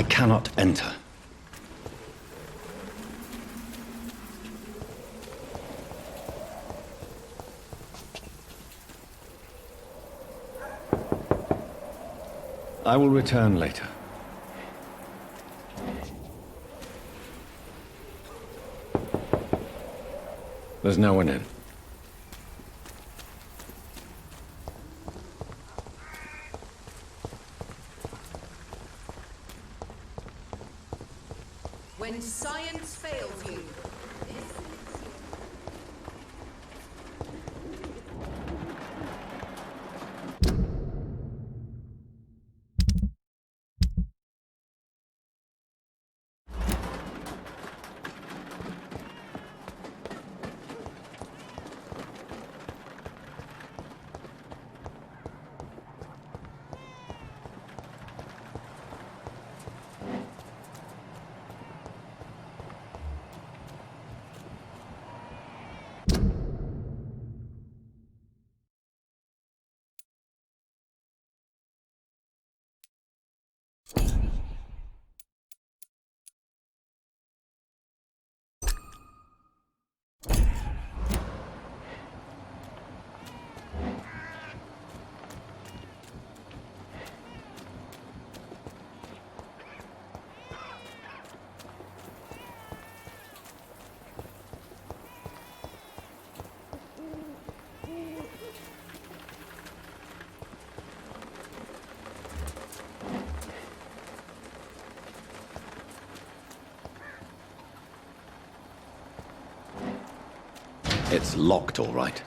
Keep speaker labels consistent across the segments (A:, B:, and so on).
A: I cannot enter. I will return later. There's no one in.
B: When science fails you.
A: It's locked, all right.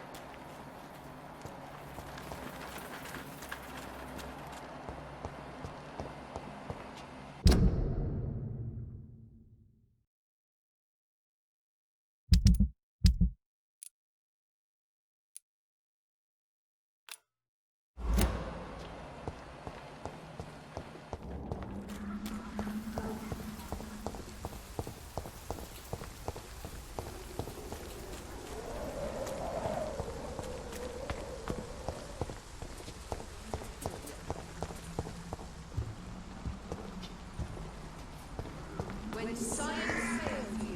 B: When science fails you.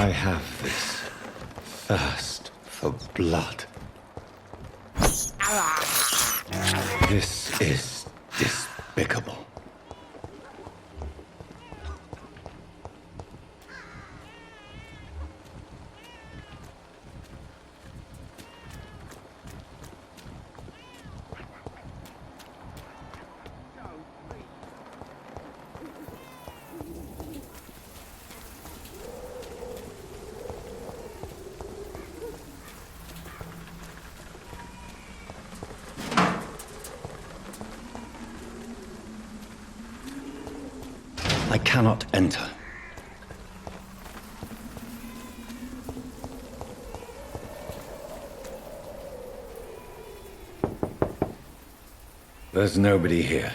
A: I have this thirst for blood. This is despicable. I cannot enter. There's nobody here.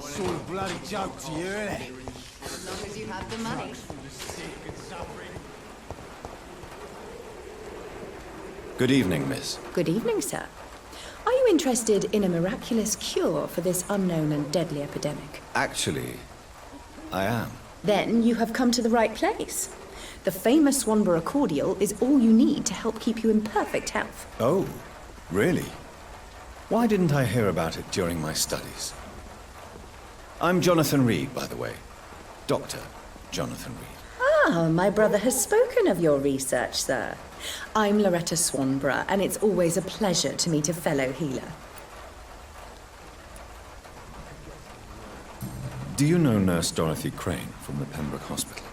C: Sort of bloody joke to you, innit?
B: As long as you have the money.
A: Good evening, miss.
D: Good evening, sir. Are you interested in a miraculous cure for this unknown and deadly epidemic?
A: Actually, I am.
D: Then you have come to the right place. The famous Swanborough cordial is all you need to help keep you in perfect health.
A: Oh, really? Why didn't I hear about it during my studies? I'm Jonathan Reed, by the way. Dr. Jonathan Reed.
D: Ah, my brother has spoken of your research, sir. I'm Loretta Swanborough, and it's always a pleasure to meet a fellow healer.
A: Do you know Nurse Dorothy Crane from the Pembroke Hospital?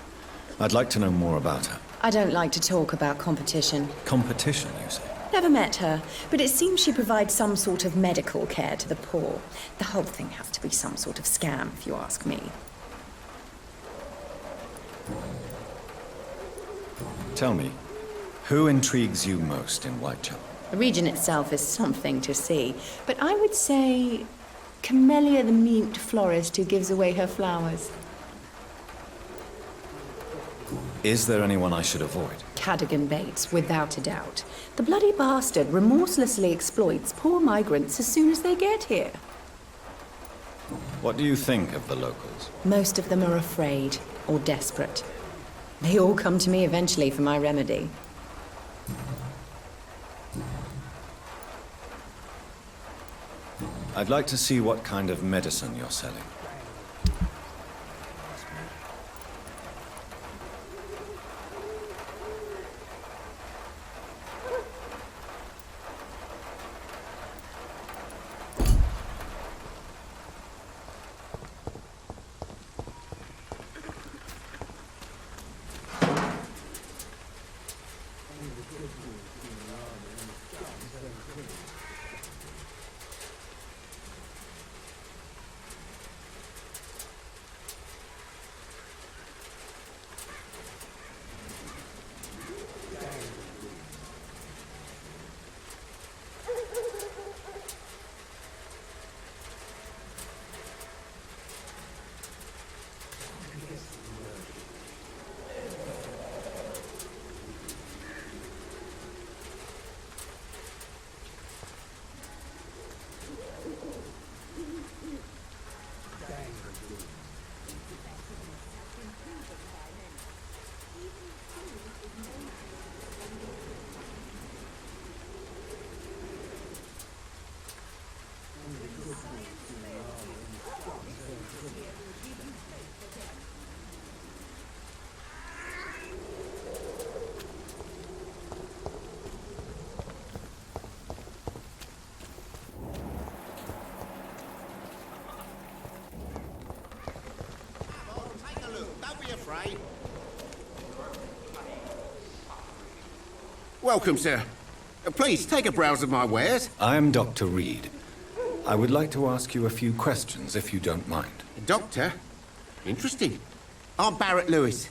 A: I'd like to know more about her.
D: I don't like to talk about competition.
A: Competition, you say?
D: Never met her, but it seems she provides some sort of medical care to the poor. The whole thing has to be some sort of scam, if you ask me.
A: Tell me, who intrigues you most in Whitechapel?
D: The region itself is something to see, but I would say Camellia the mute florist who gives away her flowers.
A: Is there anyone I should avoid?
D: Cadogan Bates, without a doubt. The bloody bastard remorselessly exploits poor migrants as soon as they get here.
A: What do you think of the locals?
D: Most of them are afraid or desperate. They all come to me eventually for my remedy.
A: I'd like to see what kind of medicine you're selling.
E: be afraid. Welcome, sir. Please, take a browse of my wares.
A: I am Dr. Reed. I would like to ask you a few questions, if you don't mind.
E: Doctor? Interesting. I'm Barrett Lewis.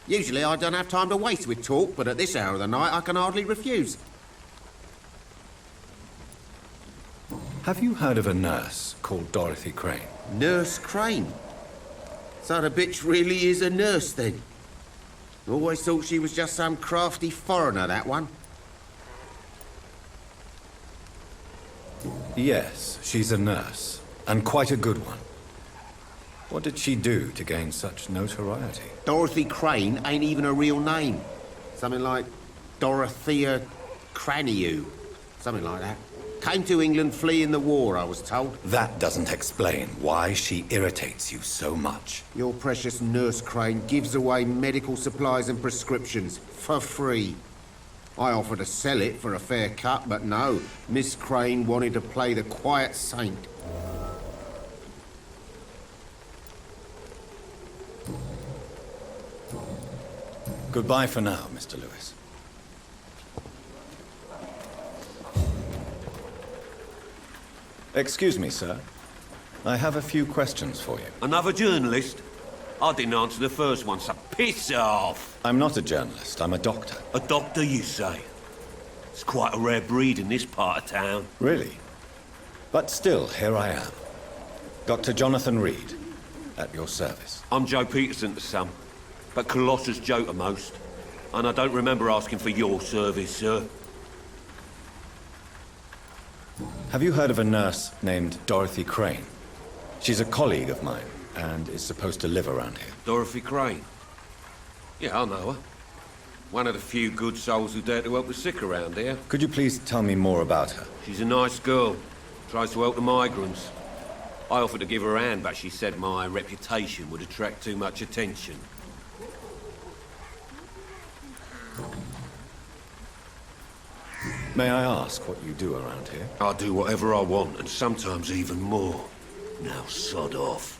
E: Usually I don't have time to waste with talk, but at this hour of the night I can hardly refuse.
A: Have you heard of a nurse called Dorothy Crane?
E: Nurse Crane? So the bitch really is a nurse, then? Always thought she was just some crafty foreigner, that one.
A: Yes, she's a nurse, and quite a good one. What did she do to gain such notoriety?
E: Dorothy Crane ain't even a real name. Something like Dorothea Craniu. Something like that. Came to England fleeing the war, I was told.
A: That doesn't explain why she irritates you so much.
E: Your precious Nurse Crane gives away medical supplies and prescriptions for free. I offered to sell it for a fair cut, but no. Miss Crane wanted to play the quiet saint.
A: Goodbye for now, Mr. Lewis. Excuse me, sir. I have a few questions for you.
F: Another journalist? I didn't answer the first one, so piss off!
A: I'm not a journalist, I'm a doctor.
F: A doctor, you say? It's quite a rare breed in this part of town.
A: Really? But still, here I am. Dr. Jonathan Reed, at your service.
F: I'm Joe Peterson to some, but Colossus Joe to most. And I don't remember asking for your service, sir.
A: Have you heard of a nurse named Dorothy Crane? She's a colleague of mine, and is supposed to live around here.
F: Dorothy Crane? Yeah, I know her. One of the few good souls who dare to help the sick around here.
A: Could you please tell me more about her?
F: She's a nice girl. Tries to help the migrants. I offered to give her a hand, but she said my reputation would attract too much attention.
A: May I ask what you do around here?
F: I do whatever I want, and sometimes even more. Now sod off.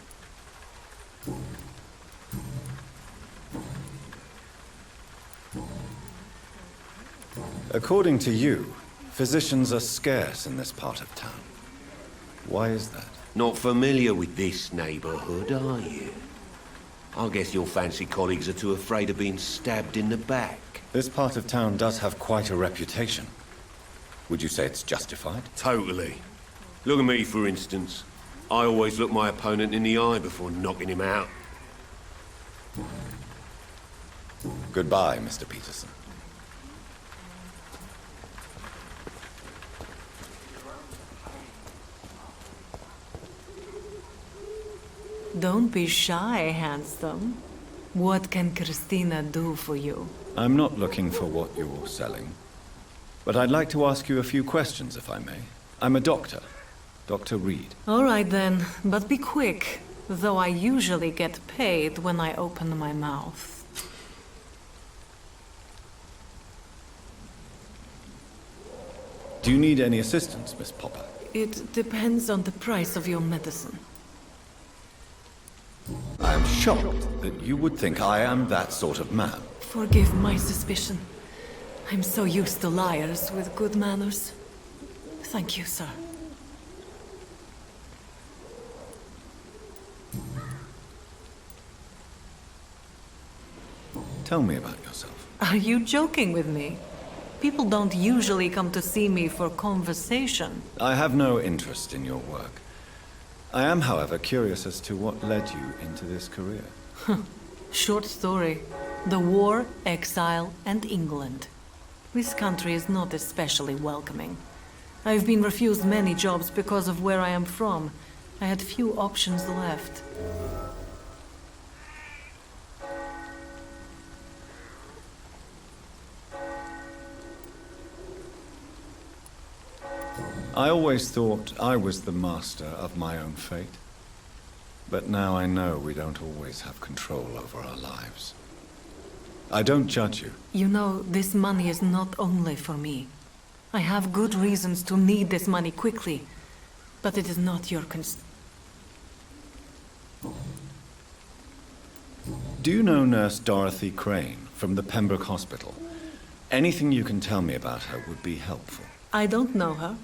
A: According to you, physicians are scarce in this part of town. Why is that?
F: Not familiar with this neighborhood, are you? I guess your fancy colleagues are too afraid of being stabbed in the back.
A: This part of town does have quite a reputation. Would you say it's justified?
F: Totally. Look at me, for instance. I always look my opponent in the eye before knocking him out.
A: Goodbye, Mr. Peterson.
G: Don't be shy, handsome. What can Christina do for you?
A: I'm not looking for what you're selling. But I'd like to ask you a few questions, if I may. I'm a doctor. Dr. Reed.
G: All right then, but be quick. Though I usually get paid when I open my mouth.
A: Do you need any assistance, Miss Popper?
G: It depends on the price of your medicine.
A: I am shocked that you would think I am that sort of man.
G: Forgive my suspicion. I'm so used to liars with good manners. Thank you, sir.
A: Tell me about yourself.
G: Are you joking with me? People don't usually come to see me for conversation.
A: I have no interest in your work. I am, however, curious as to what led you into this career.
G: Short story. The war, exile, and England. This country is not especially welcoming. I've been refused many jobs because of where I am from. I had few options left.
A: I always thought I was the master of my own fate. But now I know we don't always have control over our lives. I don't judge you.
G: You know, this money is not only for me. I have good reasons to need this money quickly, but it is not your
A: Do you know Nurse Dorothy Crane from the Pembroke Hospital? Anything you can tell me about her would be helpful.
G: I don't know her,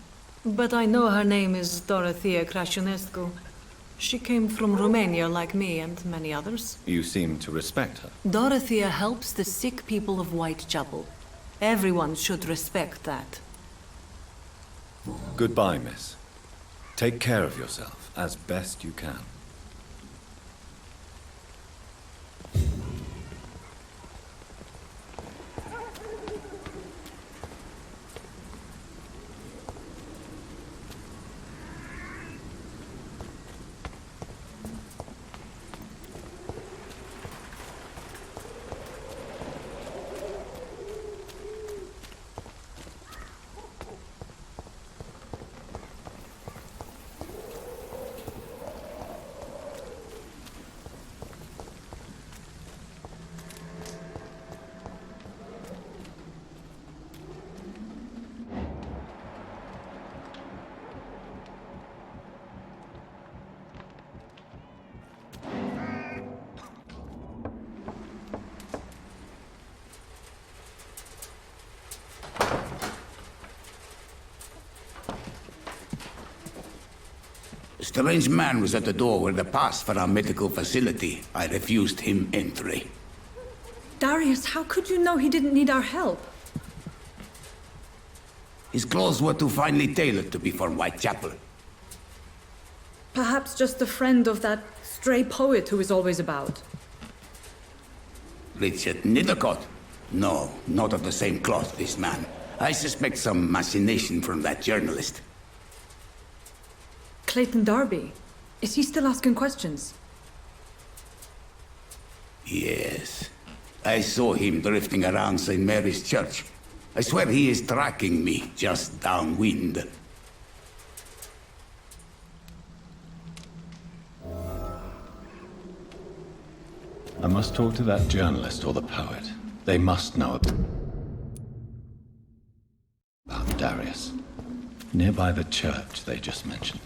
G: but I know her name is Dorothea Crăciunescu. She came from Romania like me and many others.
A: You seem to respect her.
G: Dorothea helps the sick people of Whitechapel. Everyone should respect that.
A: Goodbye, miss. Take care of yourself as best you can.
H: A strange man was at the door with a pass for our medical facility. I refused him entry.
I: Darius, how could you know he didn't need our help?
H: His clothes were too finely tailored to be from Whitechapel.
I: Perhaps just a friend of that stray poet who is always about.
H: Richard Nithercott? No, not of the same cloth, this man. I suspect some machination from that journalist.
I: Clayton Darby. Is he still asking questions?
H: Yes. I saw him drifting around St. Mary's Church. I swear he is tracking me just downwind.
A: I must talk to that journalist or the poet. They must know about Darius. Nearby the church they just mentioned.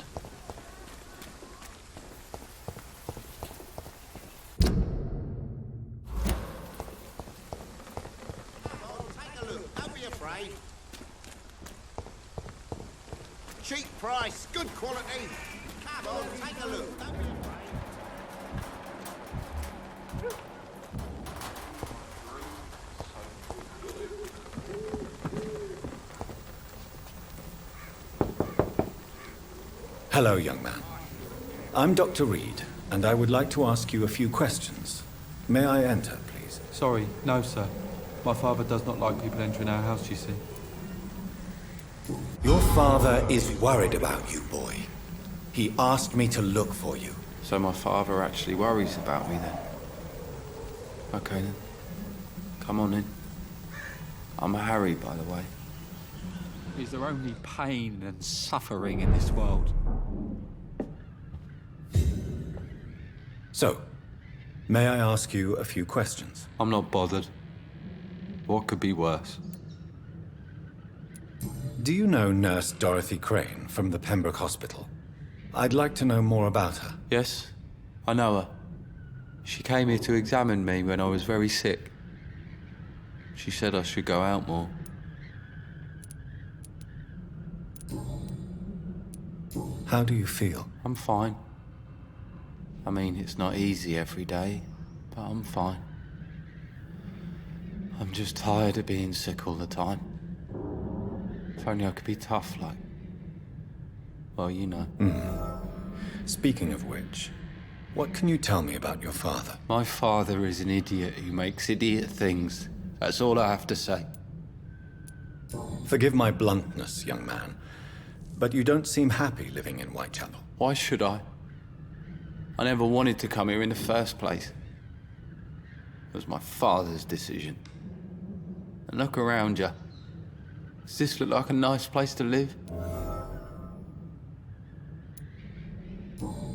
E: Cheap price, good quality. Come on, take a look. Don't be afraid.
A: Hello, young man. I'm Dr. Reed, and I would like to ask you a few questions. May I enter, please?
J: Sorry, no, sir. My father does not like people entering our house, you see.
A: Your father is worried about you, boy. He asked me to look for you.
J: So my father actually worries about me then? Okay then. Come on in. I'm Harry, by the way. Is there only pain and suffering in this world?
A: So, may I ask you a few questions?
J: I'm not bothered. What could be worse?
A: Do you know Nurse Dorothy Crane from the Pembroke Hospital? I'd like to know more about her.
J: Yes, I know her. She came here to examine me when I was very sick. She said I should go out more.
A: How do you feel?
J: I'm fine. I mean, it's not easy every day, but I'm fine. I'm just tired of being sick all the time. If only I could be tough like... well, you know.
A: Speaking of which, what can you tell me about your father?
J: My father is an idiot who makes idiot things. That's all I have to say.
A: Forgive my bluntness, young man, but you don't seem happy living in Whitechapel.
J: Why should I? I never wanted to come here in the first place. It was my father's decision. And look around you. Does this look like a nice place to live?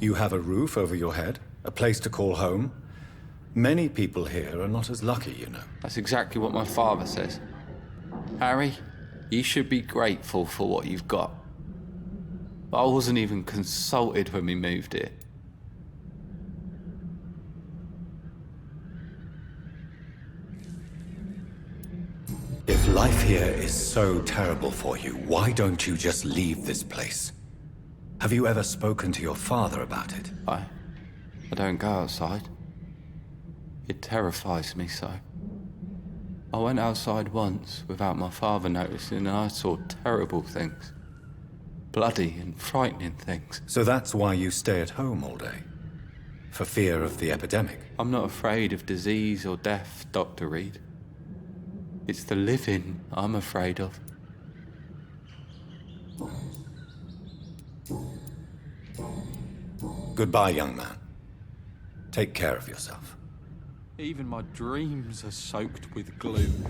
A: You have a roof over your head, a place to call home. Many people here are not as lucky, you know.
J: That's exactly what my father says. Harry, you should be grateful for what you've got. But I wasn't even consulted when we moved here.
A: If life here is so terrible for you, why don't you just leave this place? Have you ever spoken to your father about it?
J: I don't go outside. It terrifies me so. I went outside once without my father noticing and I saw terrible things. Bloody and frightening things.
A: So that's why you stay at home all day? For fear of the epidemic?
J: I'm not afraid of disease or death, Dr. Reed. It's the living I'm afraid of.
A: Goodbye, young man. Take care of yourself.
J: Even my dreams are soaked with gloom.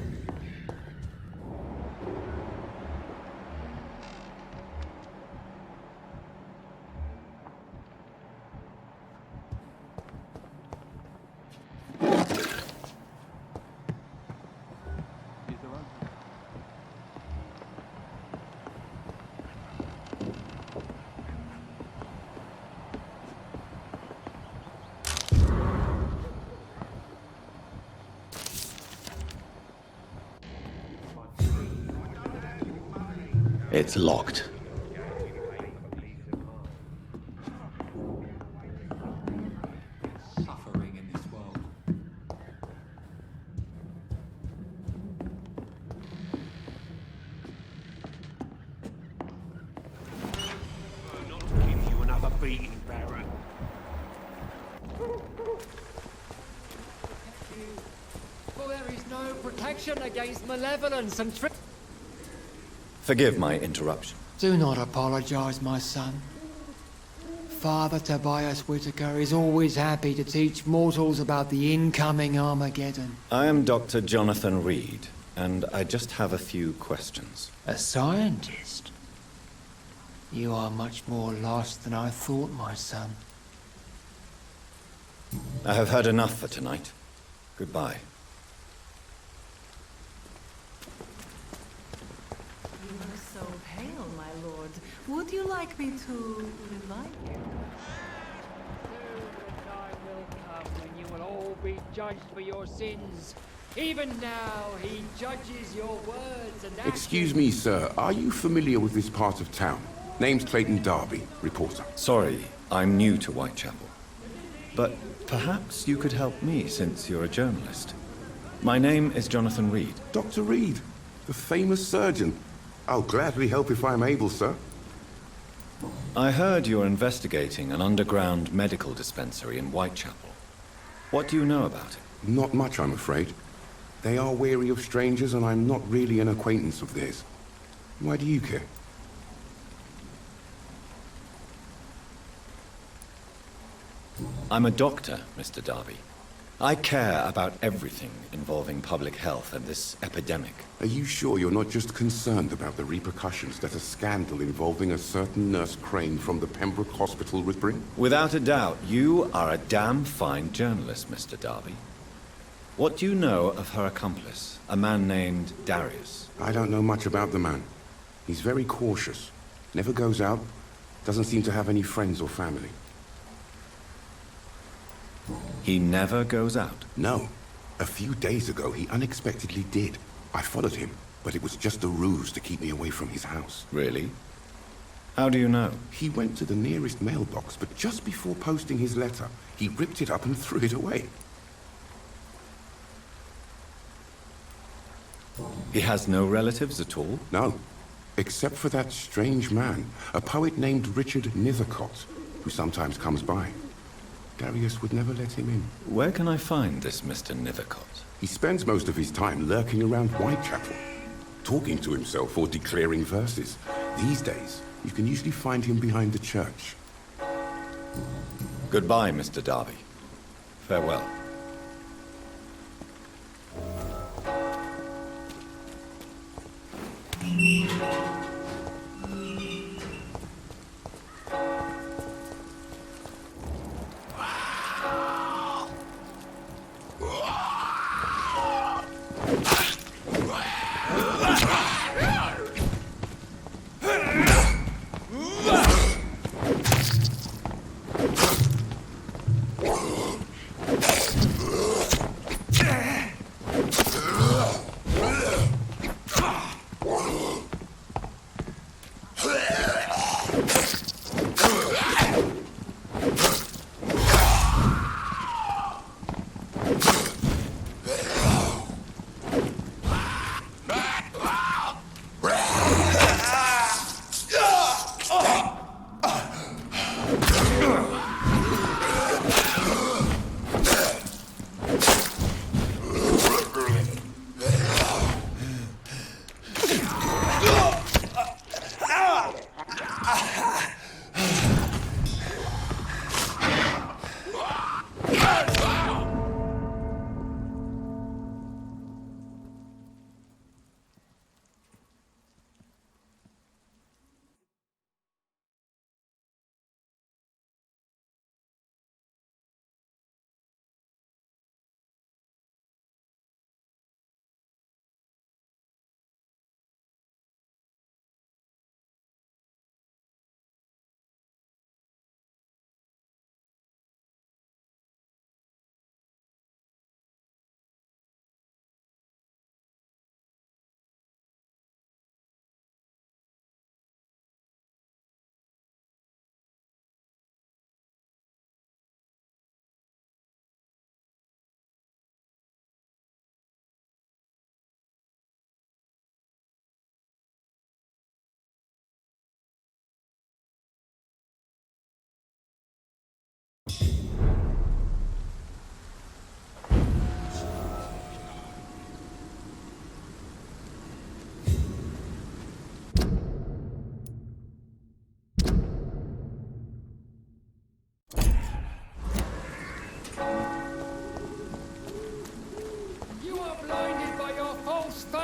A: It's locked.
J: Suffering in this world.
F: Not to give you another beating, Baron.
K: Well, there is no protection against malevolence and
A: Forgive my interruption.
K: Do not apologize, my son. Father Tobias Whitaker is always happy to teach mortals about the incoming Armageddon.
A: I am Dr. Jonathan Reed, and I just have a few questions.
K: A scientist? You are much more lost than I thought, my son.
A: I have had enough for tonight. Goodbye.
G: You are so pale, my lord. Would you like me to revive you?
K: The time will come when you will all be judged for your sins. Even now, he judges your words and actions.
L: Excuse me, sir. Are you familiar with this part of town? Name's Clayton Darby, reporter.
A: Sorry, I'm new to Whitechapel. But perhaps you could help me since you're a journalist. My name is Jonathan Reed.
L: Dr. Reed, the famous surgeon. I'll gladly help if I'm able, sir.
A: I heard you're investigating an underground medical dispensary in Whitechapel. What do you know about it?
L: Not much, I'm afraid. They are wary of strangers, and I'm not really an acquaintance of theirs. Why do you care?
A: I'm a doctor, Mr. Darby. I care about everything involving public health and this epidemic.
L: Are you sure you're not just concerned about the repercussions that a scandal involving a certain Nurse Crane from the Pembroke Hospital would bring?
A: Without a doubt, you are a damn fine journalist, Mr. Darby. What do you know of her accomplice, a man named Darius?
L: I don't know much about the man. He's very cautious. Never goes out. Doesn't seem to have any friends or family.
A: He never goes out?
L: No. A few days ago, he unexpectedly did. I followed him, but it was just a ruse to keep me away from his house.
A: Really? How do you know?
L: He went to the nearest mailbox, but just before posting his letter, he ripped it up and threw it away.
A: He has no relatives at all?
L: No. Except for that strange man, a poet named Richard Nithercott, who sometimes comes by. Darius would never let him in.
A: Where can I find this Mr. Nithercott?
L: He spends most of his time lurking around Whitechapel, talking to himself or declaring verses. These days, you can usually find him behind the church.
A: Goodbye, Mr. Darby. Farewell.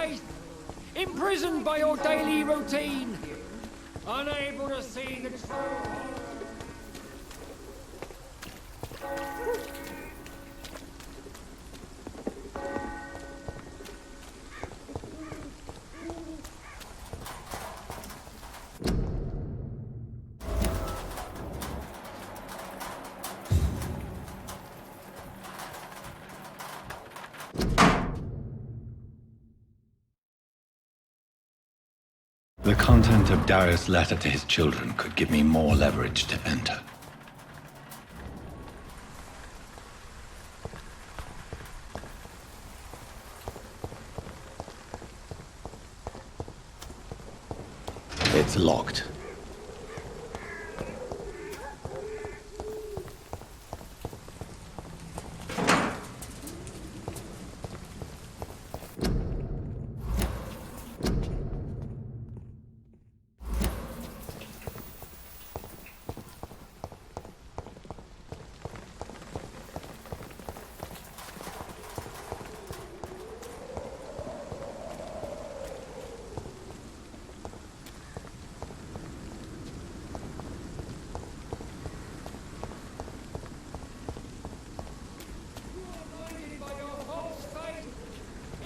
K: faith, imprisoned by your daily routine, unable to see the true.
A: The content of Darius' letter to his children could give me more leverage to enter. It's locked.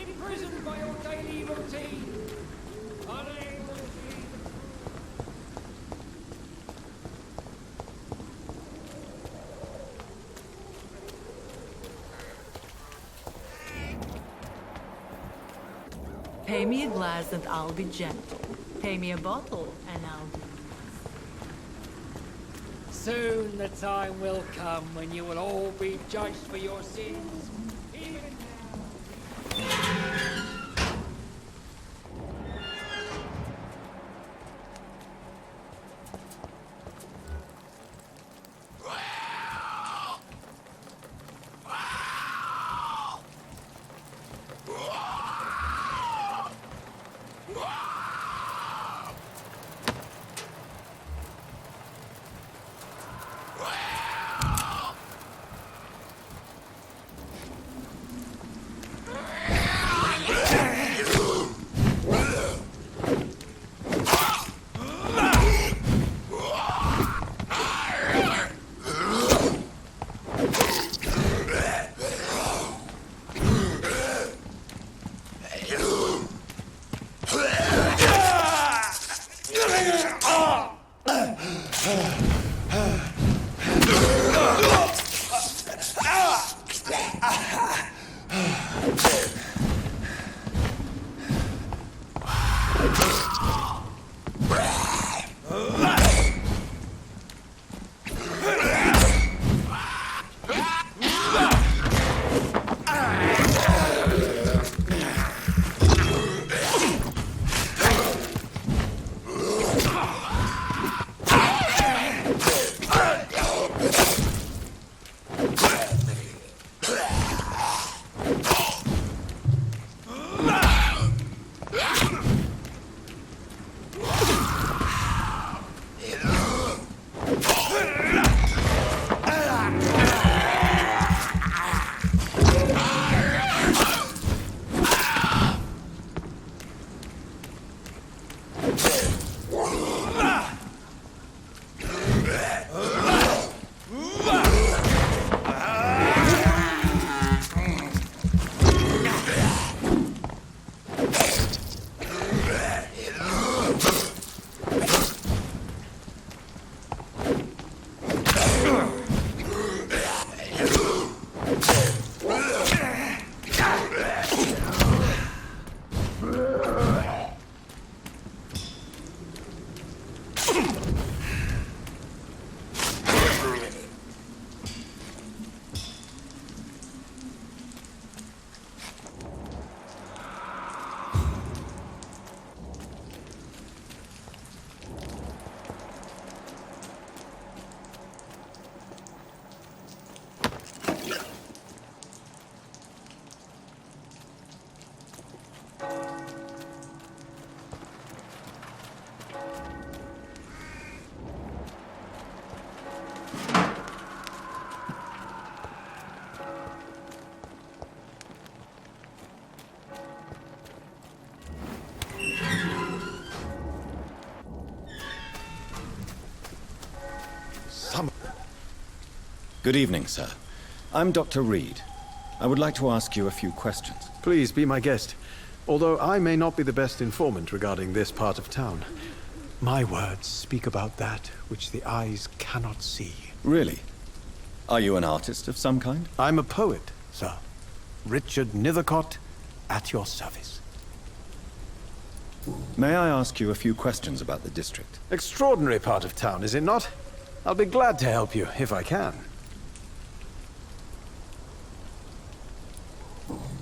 K: Imprisoned by your daily routine, unable to see.
G: Pay me a glass and I'll be gentle. Pay me a bottle and I'll be...
K: Soon the time will come when you will all be judged for your sins. Even
A: Good evening, sir. I'm Dr. Reed. I would like to ask you a few questions.
M: Please be my guest. Although I may not be the best informant regarding this part of town, my words speak about that which the eyes cannot see.
A: Really? Are you an artist of some kind?
M: I'm a poet, sir. Richard Nethercott, at your service.
A: May I ask you a few questions about the district?
M: Extraordinary part of town, is it not? I'll be glad to help you, if I can.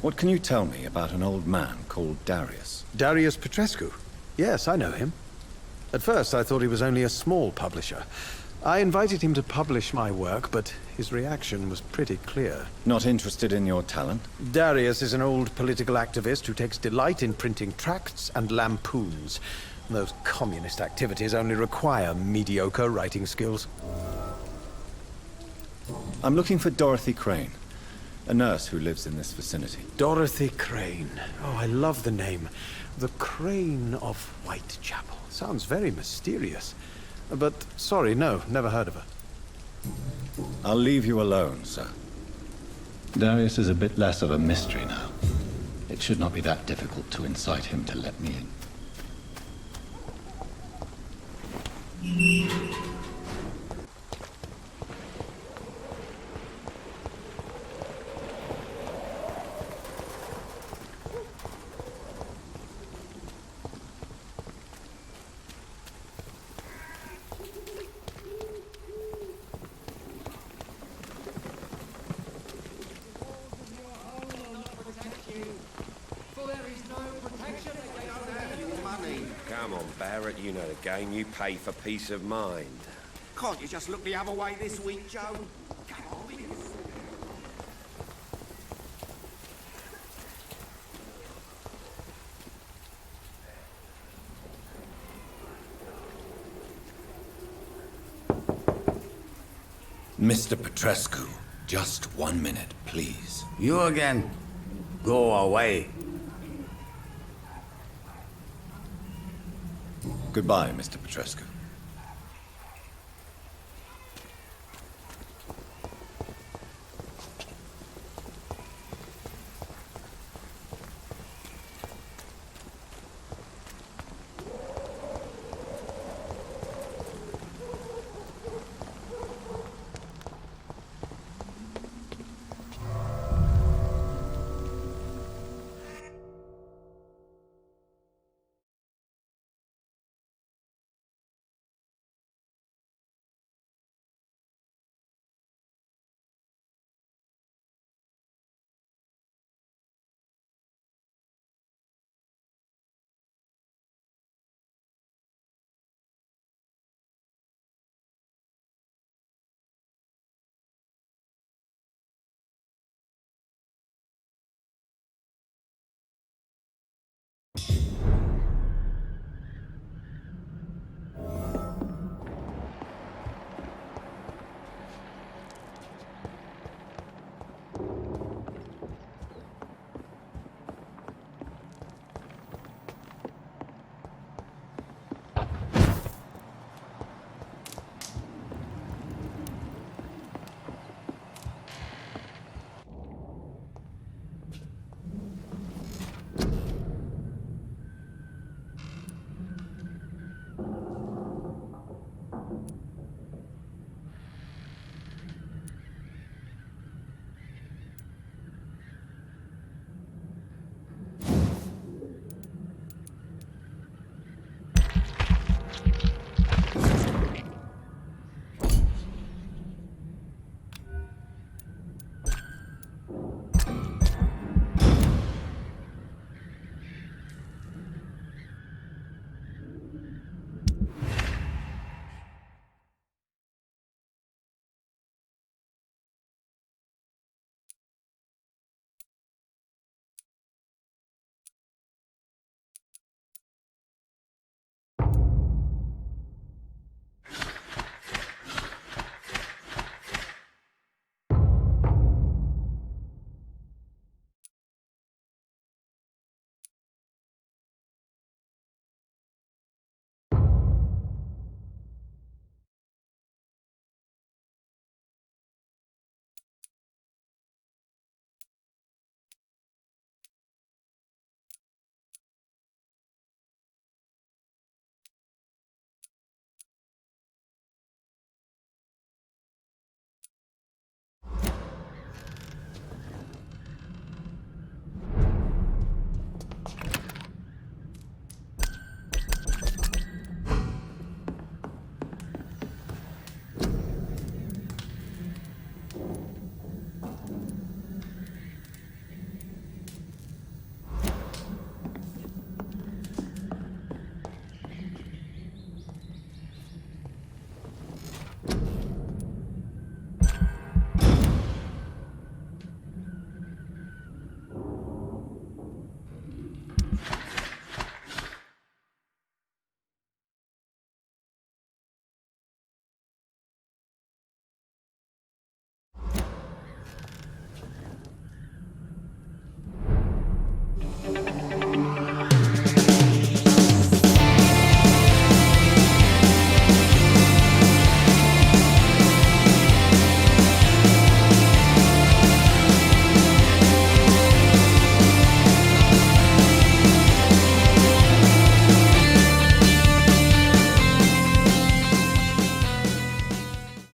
A: What can you tell me about an old man called Darius?
M: Darius Petrescu? Yes, I know him. At first, I thought he was only a small publisher. I invited him to publish my work, but his reaction was pretty clear.
A: Not interested in your talent?
M: Darius is an old political activist who takes delight in printing tracts and lampoons. Those communist activities only require mediocre writing skills.
A: I'm looking for Dorothy Crane, a nurse who lives in this vicinity.
M: Dorothy Crane. Oh, I love the name. The Crane of Uайтчепеле. Sounds very mysterious. But, sorry, no, never heard of her.
A: I'll leave you alone, sir.
N: Darius is a bit less of a mystery now. It should not be that difficult to incite him to let me in.
F: Come on, Barrett, you know the game. You pay for peace of mind.
E: Can't you just look the other way this week, Joe? Come on.
A: Mr. Petrescu, just 1 minute, please.
H: You again? Go away.
A: Goodbye, Mr. Petrescu.